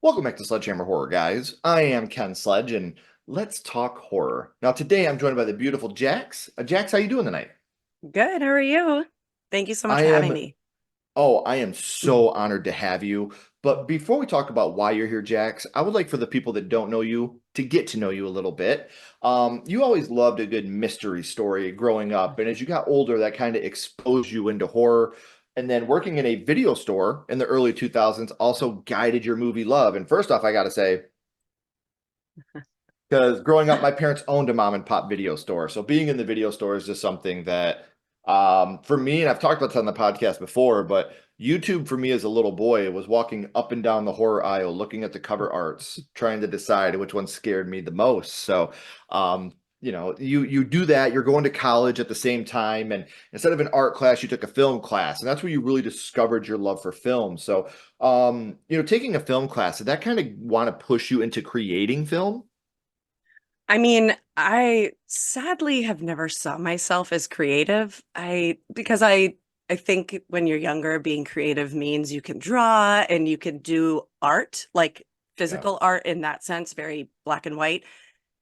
Welcome back to Sledgehammer Horror, guys. I am Ken Sledge, and let's talk horror. Now, today I'm joined by the beautiful Jax. Jax, how you doing tonight? Good. How are you? Thank you so much I for having am, me. I am so honored to have you. But before we talk about why you're here, Jax, I would like for the people that don't know you to get to know you a little bit. You always loved a good mystery story growing up, and as you got older, that kind of exposed you into horror. And then working in a video store in the early 2000s also guided your movie love. And first off, I got to say, because growing up, my parents owned a mom and pop video store. So being in the video store is just something that, for me, and I've talked about this on the podcast before, but YouTube for me as a little boy was walking up and down the horror aisle, looking at the cover arts, trying to decide which one scared me the most. So, you do that. You're going to college at the same time, and instead of an art class, you took a film class, and that's where you really discovered your love for film. So, taking a film class, did that kind of want to push you into creating film? I mean, I sadly have never saw myself as creative. I think when you're younger, being creative means you can draw and you can do art, like Yeah. physical art in that sense, very black and white.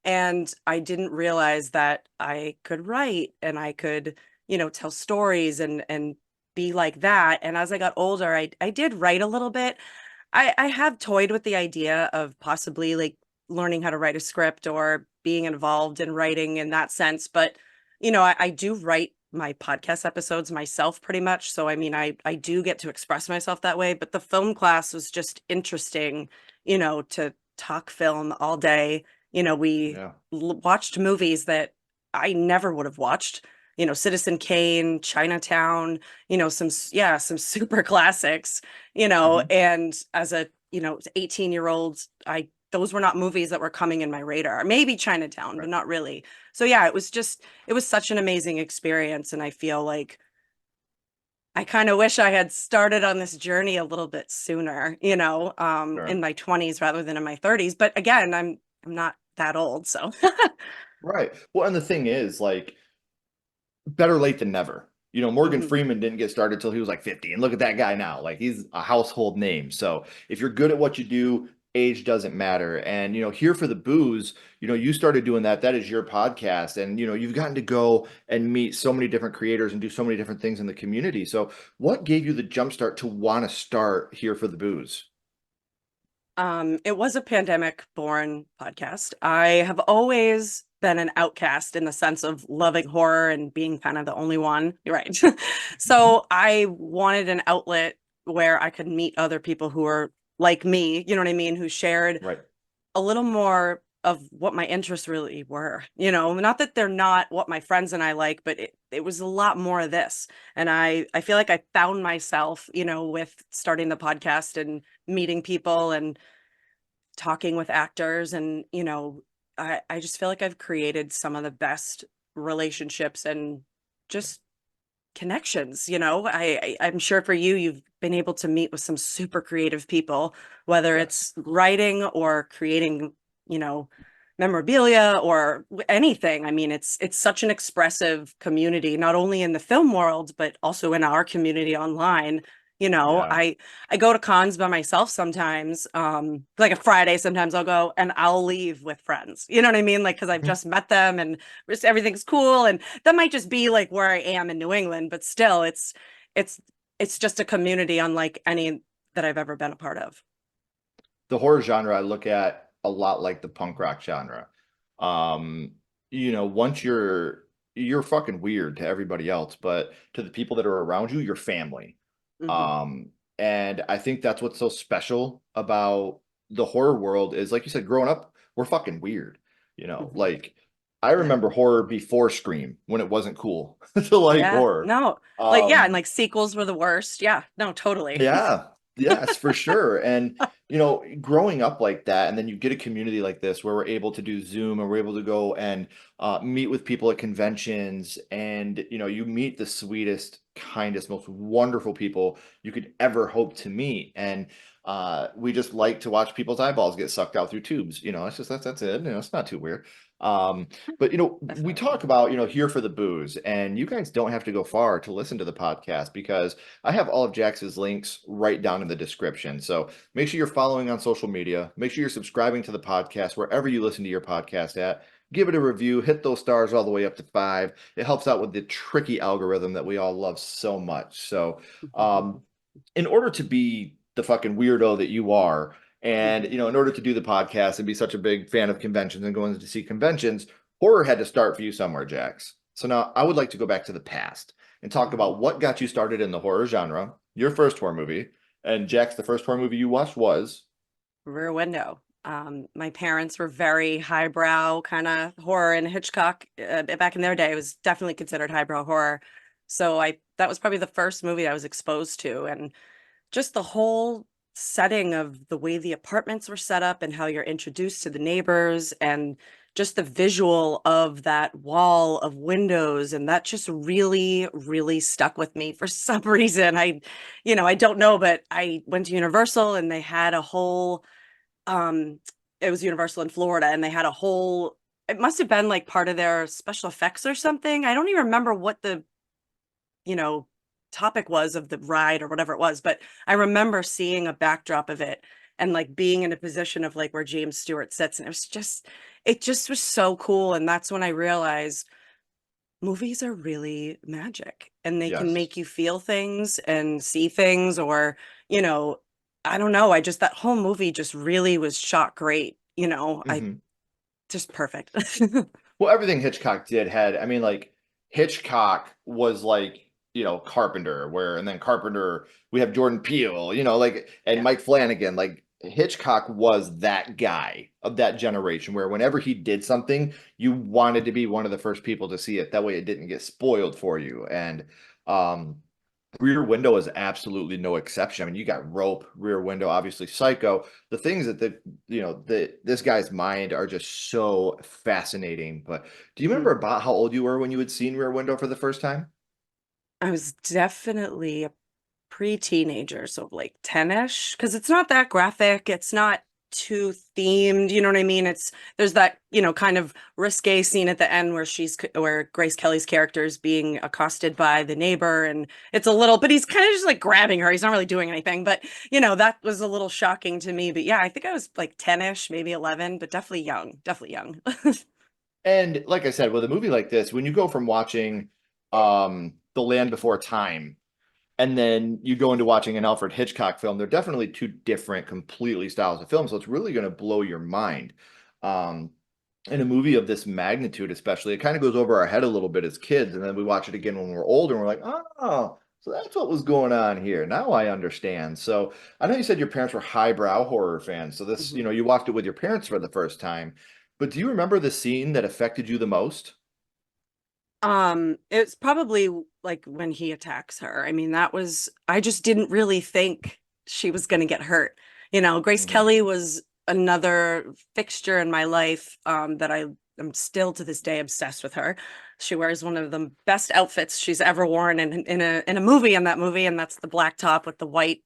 And I didn't realize that I could write and I could, tell stories and be like that. And as I got older, I did write a little bit. I have toyed with the idea of possibly like learning how to write a script or being involved in writing in that sense. But, I do write my podcast episodes myself pretty much. So, I mean, I do get to express myself that way. But the film class was just interesting, to talk film all day. We Yeah. watched movies that I never would have watched. Citizen Kane, Chinatown, some super classics, Hmm. and as a, 18-year-old, I those were not movies that were coming in my radar. Maybe Chinatown, Right. but not really. So yeah, it was such an amazing experience. And I feel like I kind of wish I had started on this journey a little bit sooner, Sure. in my 20s rather than in my 30s. But again, I'm not that old. So Right. Well, and the thing is, like, better late than never. Morgan Mhm. Freeman didn't get started till he was like 50. And look at that guy now. Like, he's a household name. So if you're good at what you do, age doesn't matter. And, here for the booze, you started doing that. That is your podcast. And, you've gotten to go and meet so many different creators and do so many different things in the community. So what gave you the jumpstart to want to start here for the booze? It was a pandemic born podcast. I have always been an outcast in the sense of loving horror and being kind of the only one. You're right. Mhm. So I wanted an outlet where I could meet other people who are like me, you know what I mean, who shared Right. a little more of what my interests really were. Not that they're not what my friends and I like, but it was a lot more of this. And I feel like I found myself, with starting the podcast and meeting people and talking with actors. And I just feel like I've created some of the best relationships and just connections. I'm sure for you, you've been able to meet with some super creative people, whether Yes. it's writing or creating, you know memorabilia or anything. I mean, it's such an expressive community, not only in the film world but also in our community online. Yeah. I go to cons by myself sometimes, like a Friday. Sometimes I'll go and I'll leave with friends, you know what I mean, like because I've Mhm. just met them and just everything's cool. And that might just be like where I am in New England, but still it's it's just a community unlike any that I've ever been a part of. The horror genre I look at a lot like the punk rock genre. Um, once you're fucking weird to everybody else, but to the people that are around you, you're family. Hmm. Um, and I think that's what's so special about the horror world is like you said, growing up, we're fucking weird. Hmm. Like I Yeah. remember horror before Scream when it wasn't cool to like Yeah, horror. no, like, yeah, and Um, like sequels were the worst. Yeah, no, totally. yeah, yes, for sure. And growing up like that, and then you get a community like this where we're able to do Zoom and we're able to go and meet with people at conventions, and you meet the sweetest, kindest, most wonderful people you could ever hope to meet. And we just like to watch people's eyeballs get sucked out through tubes. It's just that's it. It's not too weird. But we Definitely. talk about, here for the booze, and you guys don't have to go far to listen to the podcast because I have all of Jax's links right down in the description. So make sure you're following on social media. Make sure you're subscribing to the podcast wherever you listen to your podcast at. Give it a review, hit those stars all the way up to 5. It helps out with the tricky algorithm that we all love so much. So, um, in order to be the fucking weirdo that you are, and in order to do the podcast and be such a big fan of conventions and going to see conventions, horror had to start for you somewhere, Jax. So now I would like to go back to the past and talk about what got you started in the horror genre, your first horror movie. And Jax, the first horror movie you watched was Rear Window. My parents were very highbrow kind of horror, and Hitchcock back in their day was definitely considered highbrow horror. So I that was probably the first movie I was exposed to, and just the whole setting of the way the apartments were set up and how you're introduced to the neighbors and just the visual of that wall of windows, and that just really really stuck with me for some reason. I don't know, but I went to Universal and they had a whole um it was Universal in Florida, and they had a whole, it must have been like part of their special effects or something. I don't even remember what the you know, topic was of the ride or whatever it was, but I remember seeing a backdrop of it and like being in a position of like where James Stewart sits, and it just was so cool. And that's when I realized movies are really magic, and they can yes. make you feel things and see things, or, you know, I don't know. I just, that whole movie just really was shot great. I Mhm. just perfect. Well, everything Hitchcock did had, I mean, like Hitchcock was like, Carpenter, and then Carpenter, we have Jordan Peele, and Yeah. Mike Flanagan. Like Hitchcock was that guy of that generation where whenever he did something, you wanted to be one of the first people to see it. That way it didn't get spoiled for you. And um, Rear Window is absolutely no exception. I mean, you got Rope, Rear Window, obviously Psycho. The things that this guy's mind are just so fascinating. But do you remember Mhm. about how old you were when you had seen Rear Window for the first time? I was definitely a pre-teenager, so like 10-ish, because it's not that graphic. It's not too themed, you know what I mean? There's that, kind of risque scene at the end where where Grace Kelly's character is being accosted by the neighbor, and it's a little, but he's kind of just like grabbing her. He's not really doing anything, but that was a little shocking to me. But yeah, I think I was like 10-ish, maybe 11, but definitely young, definitely young. And like I said, with a movie like this, when you go from watching The Land Before Time and then you go into watching an Alfred Hitchcock film, they're definitely two different, completely styles of film. So it's really going to blow your mind. Um, in a movie of this magnitude, especially, it kind of goes over our head a little bit as kids, and then we watch it again when we're older, and we're like, oh, so that's what was going on here. Now I understand. So I know you said your parents were highbrow horror fans, so this, Mhm. you watched it with your parents for the first time. But do you remember the scene that affected you the most? It's probably like when he attacks her. I mean, I just didn't really think she was going to get hurt. Grace Mhm. Kelly was another fixture in my life, that I am still to this day obsessed with her. She wears one of the best outfits she's ever worn in a movie, in that movie, and that's the black top with the white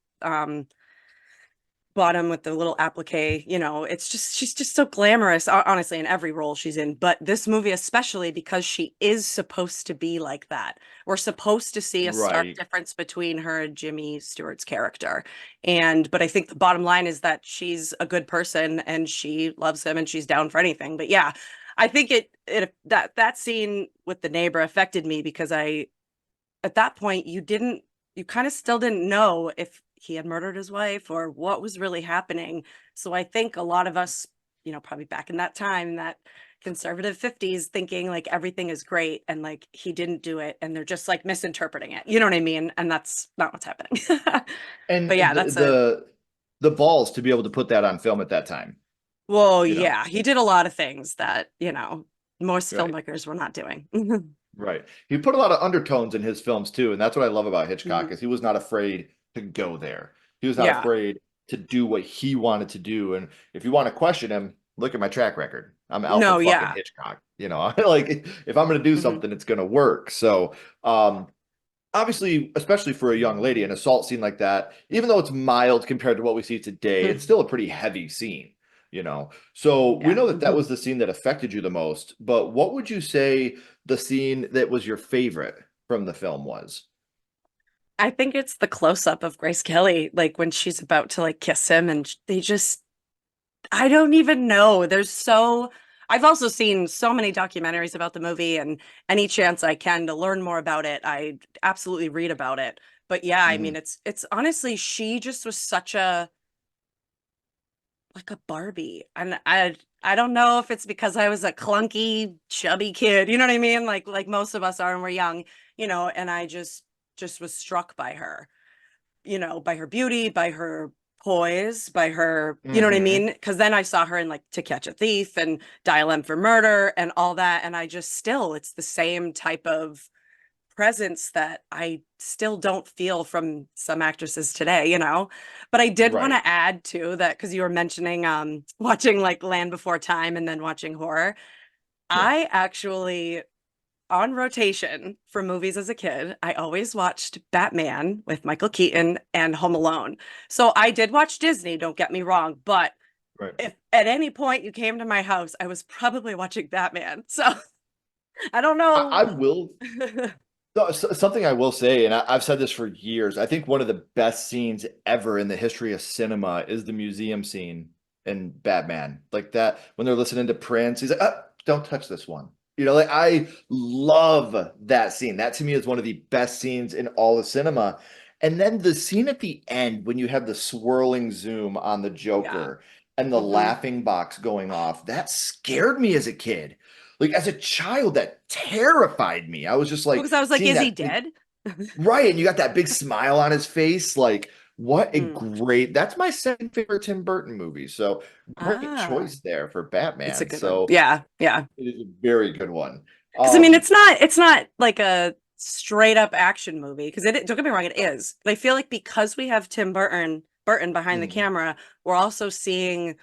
bottom with the little applique. It's just, she's just so glamorous, honestly, in every role she's in, but this movie especially, because she is supposed to be like that. We're supposed to see a stark Right. difference between her and Jimmy Stewart's character. But I think the bottom line is that she's a good person and she loves him and she's down for anything. But yeah, I think that scene with the neighbor affected me because at that point you kind of still didn't know if he had murdered his wife or what was really happening. So I think a lot of us, probably back in that time, that conservative 50s, thinking like everything is great and like he didn't do it, and they're just like misinterpreting it, you know what I mean? And that's not what's happening. And But yeah, the balls to be able to put that on film at that time, well, you know. yeah, he did a lot of things that, most Right. filmmakers were not doing. Right. He put a lot of undertones in his films too, and that's what I love about Hitchcock Mhm. is he was not afraid to go there. He was not Yeah. afraid to do what he wanted to do. And if you want to question him, look at my track record. I'm No, Alfred fucking yeah. Hitchcock. Like if I'm going to do Hmm. something, it's going to work. So, obviously, especially for a young lady, an assault scene like that, even though it's mild compared to what we see today, it's still a pretty heavy scene. you know. So we Yeah. know that that was the scene that affected you the most, but what would you say the scene that was your favorite from the film was? I think it's the close up of Grace Kelly, like when she's about to like kiss him and they just, I don't even know. I've also seen so many documentaries about the movie, and any chance I can to learn more about it, I absolutely read about it. But yeah, I mean, Mhm. it's honestly, she just was such a, like a Barbie. And I don't know if it's because I was a clunky, chubby kid, you know what I mean? Like most of us are when we're young, and I just was struck by her, by her beauty, by her poise, by her, you know what I Mhm. mean? Because then I saw her in like To Catch a Thief and Dial M for Murder and all that. And I just still, it's the same type of presence that I still don't feel from some actresses today, But I did want Right. to add too that because you were mentioning watching like Land Before Time and then watching horror. Yeah. I actually on rotation for movies as a kid, I always watched Batman with Michael Keaton and Home Alone. So I did watch Disney, don't get me wrong, but Right. if at any point you came to my house, I was probably watching Batman. So I don't I know. will. Something I will say, and I've said this for years, I think one of the best scenes ever in the history of cinema is the museum scene in Batman. Like that, when they're listening to Prince, he's like, don't touch this one. Like I love that scene. That to me is one of the best scenes in all of cinema. And then the scene at the end when you have the swirling zoom on the Yeah. Joker and the Hmm. laughing box going off, that scared me as a kid. Like as a child, that terrified me. I was just like Because I was like, seeing is he that big dead? right, and you got that big smile on his face. Like, what a Mm. great that's my second favorite Tim Burton movie. So great Ah, choice there for it's a Batman. good one. So Yeah, yeah. it is a very good one. Because I mean, Um, it's not like a straight up action movie. Because don't get me wrong, it no. is. But I feel like because we have Tim Burton behind the Mhm. camera, we're also seeing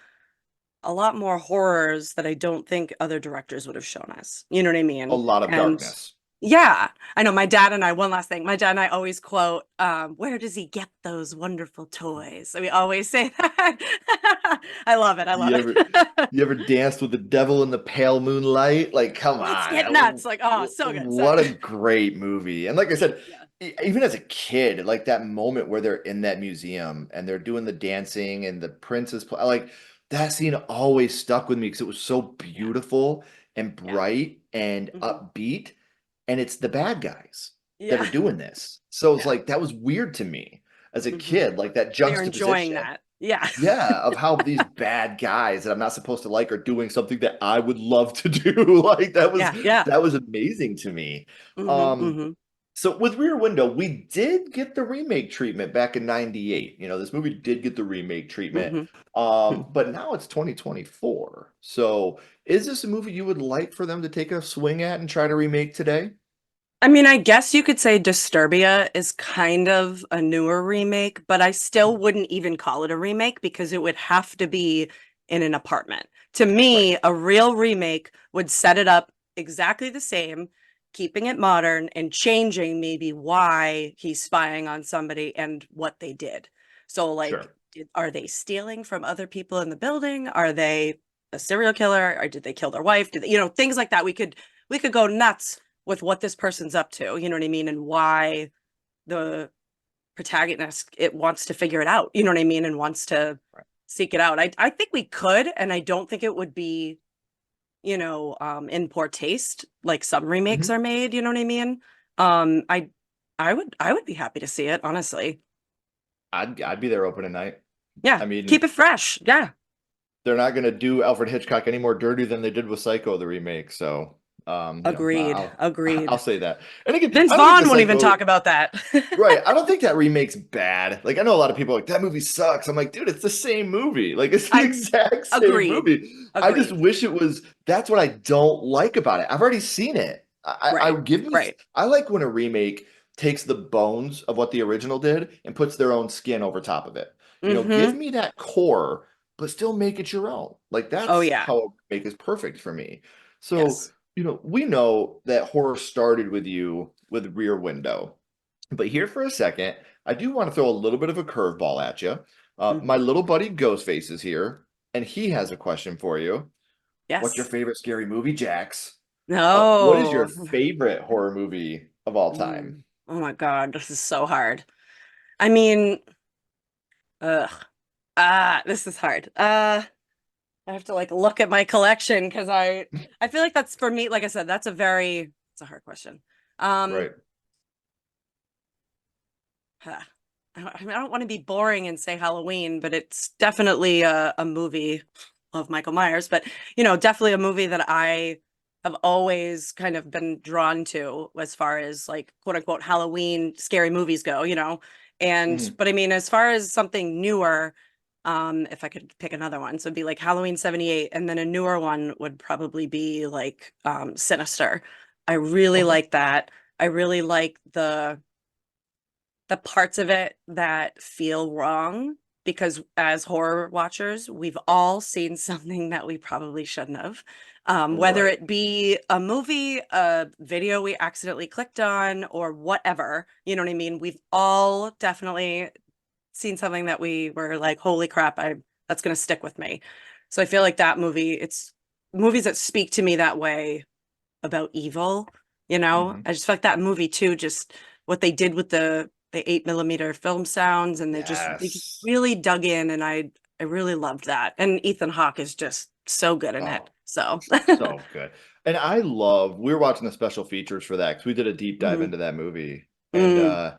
a lot more horrors that I don't think other directors would have shown us. You know what I A mean? lot of And darkness. yeah, I know one last thing. My dad and I always quote, where does he get those wonderful toys? So we always say that. I love it. I love You ever it. you ever danced with the devil in the pale moonlight? Like, come Let's on. get nuts. Like, oh, so good. So What a great movie. And like I said, yeah. even as a kid, like that moment where they're in that museum and they're doing the dancing and the princess like that scene always stuck with me because it was so Yeah. beautiful and Yeah. bright and Hmm. upbeat. And it's the bad guys that are Yeah. doing this. So it's Yeah. like that was weird to me as a Hmm. kid, like that They're enjoying juxtaposition. that. Yeah. Yeah, of how these bad guys that I'm not supposed to like are doing something that I would love to do. Like Yeah. Yeah. that was amazing to me. Hmm. Um, Hmm. so with Rear Window, we did get the remake treatment back in '98. This movie did get the remake treatment. Hmm. But now it's 2024. So is this a movie you would like for them to take a swing at and try to remake today? I mean, I guess you could say Disturbia is kind of a newer remake, but I still wouldn't even call it a remake because it would have to be in an apartment. To Right. me, a real remake would set it up exactly the same, keeping it modern and changing maybe why he's spying on somebody and what they did. So, like, Sure. are they stealing from other people in the building? Are they a serial killer? Or did they kill their wife? Things like that. We could go nuts with what this person's up to, you know what I mean? And why the protagonist it wants to figure it out, you know what I mean? And wants to Right. seek it out. I think we could, and I don't think it would be, in poor taste, like some remakes Mhm. are made, you know what I mean? I would be happy to see it, honestly. I'd be there opening night. Yeah. I mean, Keep it fresh. Yeah. they're not going to do Alfred Hitchcock any more dirty than they did with Psycho, the remake. So, Agreed. I'll Agreed. say that. And again, Vince I don't think the Vaughn won't even Psycho, talk about that. right? I don't think that remake's bad. Like, I know a lot of people are like that movie sucks. I'm like, dude, it's the same movie. Like, it's the I exact same agreed. movie. I just Agreed. wish it was. That's what I don't like about it. I've already seen it. I Right. give me. Right. I like when a remake takes the bones of what the original did and puts their own skin over top of it. Give Mm-hmm. me that core but still make it your own. Like Oh that's yeah. how a remake is perfect for me. So, Yes. we know that horror started with you with Rear Window. But here for a second, I do want to throw a little bit of a curveball at you. My Hmm. little buddy Ghostface is here. and he has a question for you. What's your Yes. favorite scary movie, Jax? What is your No. favorite horror movie of all time? Oh my God, this is so hard. I mean, ugh. This is hard. I have to like look at my collection because I feel like that's for me, like I said, it's a hard question. Um, Right. huh. I mean, I don't want to be boring and say Halloween, but it's definitely a movie of Michael Myers, but definitely a movie that I have always kind of been drawn to as far as like quote unquote Halloween scary movies go. And Mhm. but I mean, as far as something newer, if I could pick another one, so it'd be like Halloween 78, and then a newer one would probably be like Sinister. I really Okay. like that. I really like the parts of it that feel wrong because as horror watchers, we've all seen something that we probably shouldn't have. Whether Right. it be a movie, a video we accidentally clicked on, or whatever, you know what I mean? We've all definitely seen something that we were like, holy crap, I that's gonna stick with me. So I feel like that movie, it's movies that speak to me that way about evil. Mhm. I just felt like that movie too, just what they did with the 8 millimeter film sounds, and they just Yes. really dug in, and I really loved that. And Ethan Hawke is just so good in it. Oh, So so good. And we were watching the special features for that because we did a deep dive Mhm. into that movie. And Mm,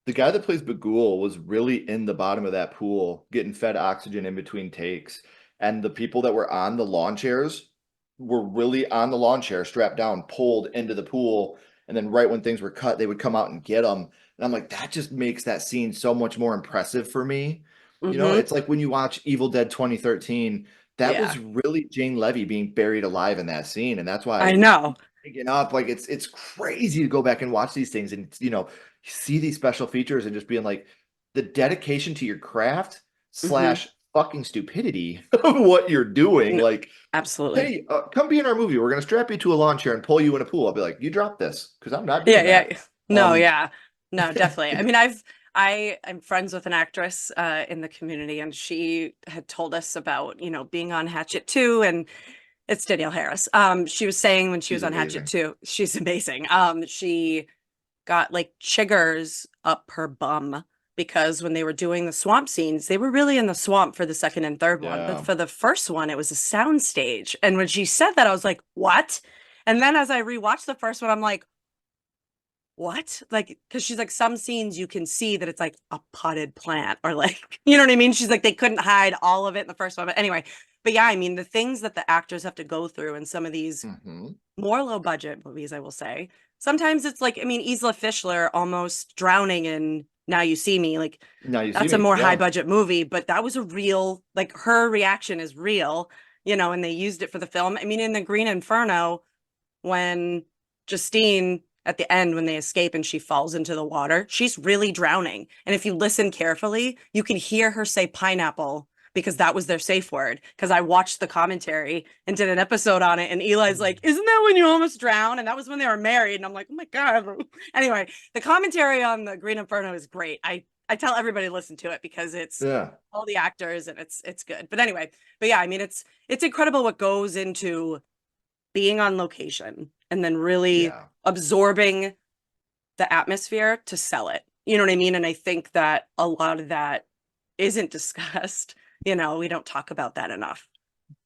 the guy that plays Bagul was really in the bottom of that pool, getting fed oxygen in between takes. And the people that were on the lawn chairs were really on the lawn chair, strapped down, pulled into the pool. And then right when things were cut, they would come out and get them. And I'm like, that just makes that scene so much more impressive for me. hmm. It's like when you watch Evil Dead 2013, that was Yeah, really Jane Levy being buried alive in that scene. And that's I why know. picking up. Like it's crazy to go back and watch these things and see these special features and just being like the dedication to your craft Hmm. slash fucking stupidity of what you're doing. No, Like, absolutely. hey, come be in our movie. We're gonna strap you to a lawn chair and pull you in a pool. I'll be like, you drop this because I'm not Yeah, doing that. yeah. No, Um, yeah. No, definitely. I mean, I'm friends with an actress in the community, and she had told us about, being on Hatchet 2, and it's Danielle Harris. She was saying when she she's was on Hatchet amazing. 2, she's amazing. She got like chiggers up her bum because when they were doing the swamp scenes, they were really in the swamp for the second and third one. But Yeah. for the first one, it was a sound stage. And when she said that, I was like, what? And then as I rewatched the first one, I'm like, what? Like, because she's like, some scenes you can see that it's like a potted plant or like, you know what I mean? She's like, they couldn't hide all of it in the first one. But anyway, but yeah, I mean, the things that the actors have to go through in some of these Hmm. more low budget movies, I will say. Sometimes it's like, I mean, Isla Fischler almost drowning in Now You See Me. Like, Now you see that's a me. more high Yeah. budget movie, but that was a real, like, her reaction is real, and they used it for the film. I mean, in The Green Inferno, when Justine at the end when they escape and she falls into the water, she's really drowning. And if you listen carefully, you can hear her say pineapple because that was their safe word. Because I watched the commentary and did an episode on it, and Eli's like, "Isn't that when you almost drown?" And that was when they were married. And I'm like, "Oh my god!" Anyway, the commentary on the Green Inferno is great. I tell everybody to listen to it because it's Yeah. all the actors and it's good. But anyway, but yeah, I mean, it's incredible what goes into being on location and then really Yeah. absorbing the atmosphere to sell it. You know what I mean? And I think that a lot of that isn't discussed. We don't talk about that enough.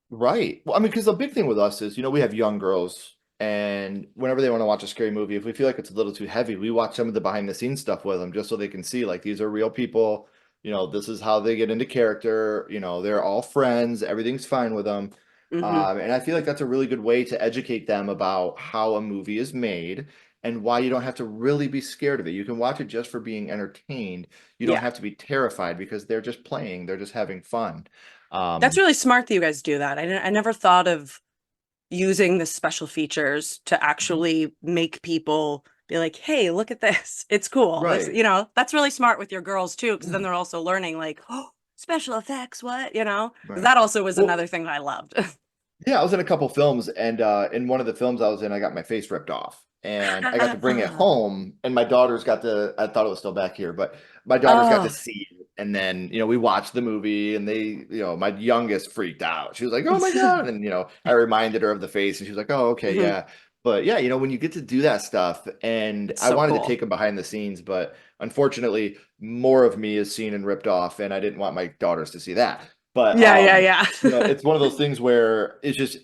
Right. Well, I mean, because the big thing with us is, we have young girls, and whenever they want to watch a scary movie, if we feel like it's a little too heavy, we watch some of the behind the scenes stuff with them just so they can see, like, these are real people. This is how they get into character. They're all friends. Everything's fine with them. Hmm. And I feel like that's a really good way to educate them about how a movie is made and why you don't have to really be scared of it. You can watch it just for being entertained. You don't Yeah. have to be terrified because they're just playing, they're just having fun. That's Um, really smart that you guys do that. I never thought of using the special features to actually make people be like, hey, look at this. It's cool. right. That's really smart with your girls too, because then Yeah. they're also learning like, oh, special effects, what? 'Cause Right. that also was Well, another thing that I loved. yeah, I was in a couple films, and in one of the films I was in, I got my face ripped off, and I got to bring it home, and my daughter's got the. I thought it was still back here, but my daughter's got to Oh, see it, And then, we watched the movie and my youngest freaked out. She was like, "Oh my God." And, I reminded her of the face and she was like, "Oh, okay, Mhm. yeah." But yeah, when you get to do that stuff, and It's I so wanted to cool. take them behind the scenes, but unfortunately, more of me is seen and ripped off, and I didn't want my daughters to see that. But Yeah, yeah, yeah. it's one of those things where it's just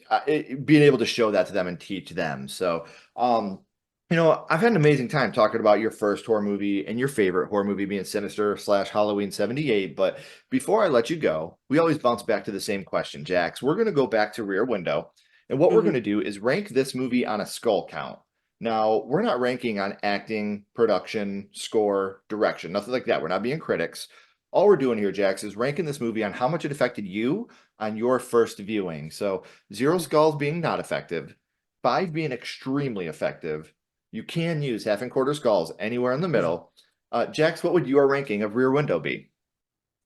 being able to show that to them and teach them. So, I've had an amazing time talking about your first horror movie and your favorite horror movie being Sinister/Halloween 78. But before I let you go, we always bounce back to the same question, Jax. We're going to go back to Rear Window. And what we're going Mhm. to do is rank this movie on a skull count. Now, we're not ranking on acting, production, score, direction, nothing like that. We're not being critics. All we're doing here, Jax, is ranking this movie on how much it affected you on your first viewing. So, zero skulls being not effective, five being extremely effective. You can use half and quarter skulls anywhere in the Mhm. middle. Jax, what would your ranking of Rear Window be?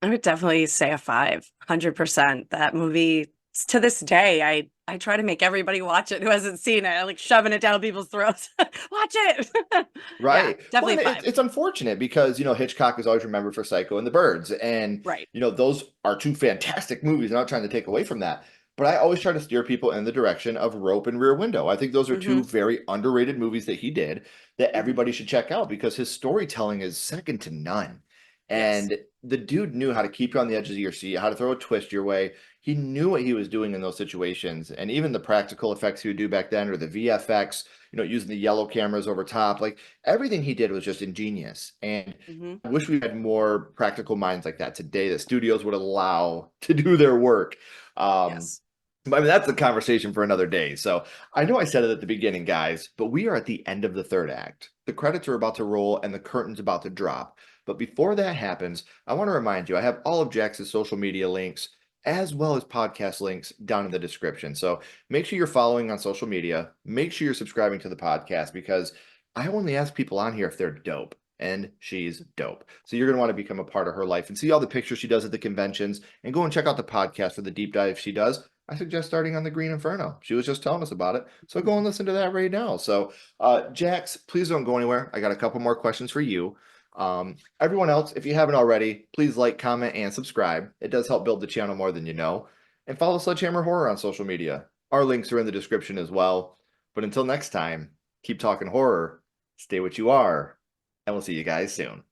I would definitely say a 5, 100%. That movie, to this day, I try to make everybody watch it who hasn't seen it. I like shoving it down people's throats. Watch it. Yeah, Right. Well, definitely a and 5. it's unfortunate because, Hitchcock is always remembered for Psycho and the Birds. And, Right. those are two fantastic movies. I'm not trying to take away from that. But I always try to steer people in the direction of Rope and Rear Window. I think those are two Mhm. very underrated movies that he did that Mhm. everybody should check out because his storytelling is second to none. Yes. And the dude knew how to keep you on the edges of your seat, how to throw a twist your way. He knew what he was doing in those situations. And even the practical effects he would do back then, or the VFX, using the yellow cameras over top, like everything he did was just ingenious. And Mhm. I wish we had more practical minds like that today that studios would allow to do their work. Um, Yes. but I mean, that's a conversation for another day. So I know I said it at the beginning, guys, but we are at the end of the third act. The credits are about to roll and the curtain's about to drop. But before that happens, I want to remind you I have all of Jax's social media links as well as podcast links down in the description. So make sure you're following on social media. Make sure you're subscribing to the podcast because I only ask people on here if they're dope. And she's dope. So you're going to want to become a part of her life and see all the pictures she does at the conventions and go and check out the podcast for the deep dive she does. I suggest starting on the Green Inferno. She was just telling us about it. So go and listen to that right now. So, Jax, please don't go anywhere. I got a couple more questions for you. Everyone else, if you haven't already, please like, comment, and subscribe. It does help build the channel more than you know. And follow Sledgehammer Horror on social media. Our links are in the description as well. But until next time, keep talking horror, stay what you are, and we'll see you guys soon.